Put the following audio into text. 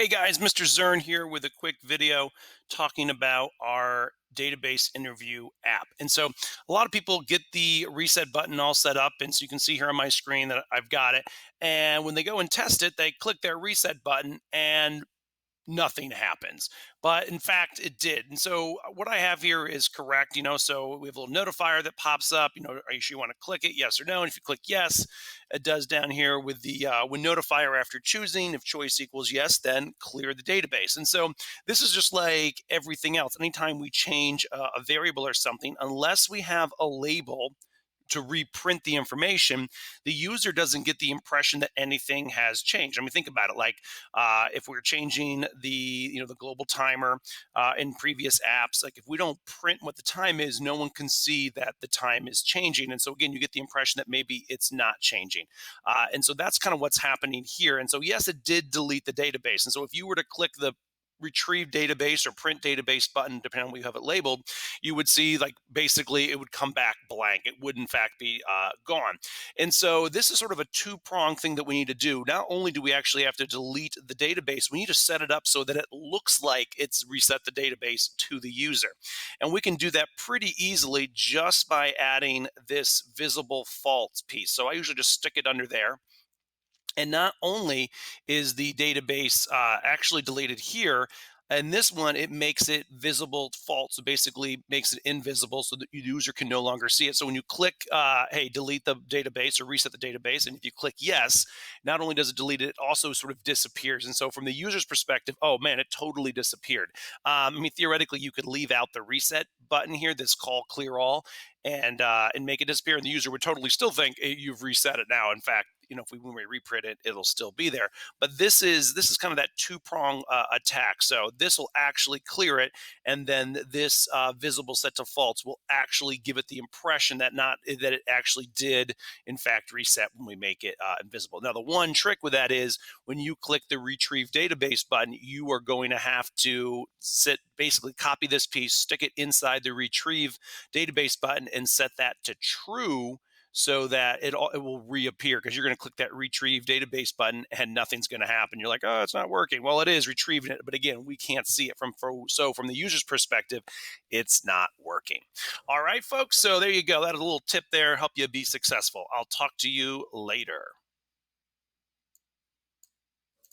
Hey guys, Mr. Zern here with a quick video talking about our database interview app. And so a lot of people get the reset button all set up. And so you can see here on my screen that I've got it. And when they go and test it, they click their reset button and nothing happens. But in fact, it did. And so what I have here is correct. So we have a little notifier that pops up. Are you sure you want to click it? Yes or no. And if you click yes, it does down here with the when notifier after choosing. If choice equals yes, then clear the database. And so this is just like everything else. Anytime we change a variable or something, unless we have a label to reprint the information, the user doesn't get the impression that anything has changed. I mean, think about it. Like if we're changing the global timer in previous apps, like if we don't print what the time is, no one can see that the time is changing. And so again, you get the impression that maybe it's not changing. And so that's kind of what's happening here. And so yes, it did delete the database. And so if you were to click the retrieve database or print database button, depending on what you have it labeled, you would see like basically it would come back blank. It would in fact be gone. And so this is sort of a two-pronged thing that we need to do. Not only do we actually have to delete the database, we need to set it up so that it looks like it's reset the database to the user. And we can do that pretty easily just by adding this visible faults piece. So I usually just stick it under there. And not only is the database actually deleted here, and this one, it makes it visible false. So basically makes it invisible so that the user can no longer see it. So when you click, hey, delete the database or reset the database, and if you click yes, not only does it delete it, it also sort of disappears. And so from the user's perspective, oh man, it totally disappeared. I mean, theoretically, you could leave out the reset button here, this call clear all, and make it disappear. And the user would totally still think hey, you've reset it now. In fact, if when we reprint it, it'll still be there. But this is kind of that two-prong attack. So this will actually clear it, and then this visible set to false will actually give it the impression that it actually did in fact reset when we make it invisible. Now the one trick with that is when you click the retrieve database button, you are going to have to basically copy this piece, stick it inside the retrieve database button, and set that to true so that it will reappear, because you're going to click that retrieve database button and nothing's going to happen. You're like, oh, it's not working. Well, it is retrieving it, but again, we can't see it so from the user's perspective, it's not working. All right, folks. So there you go. That is a little tip there, help you be successful. I'll talk to you later.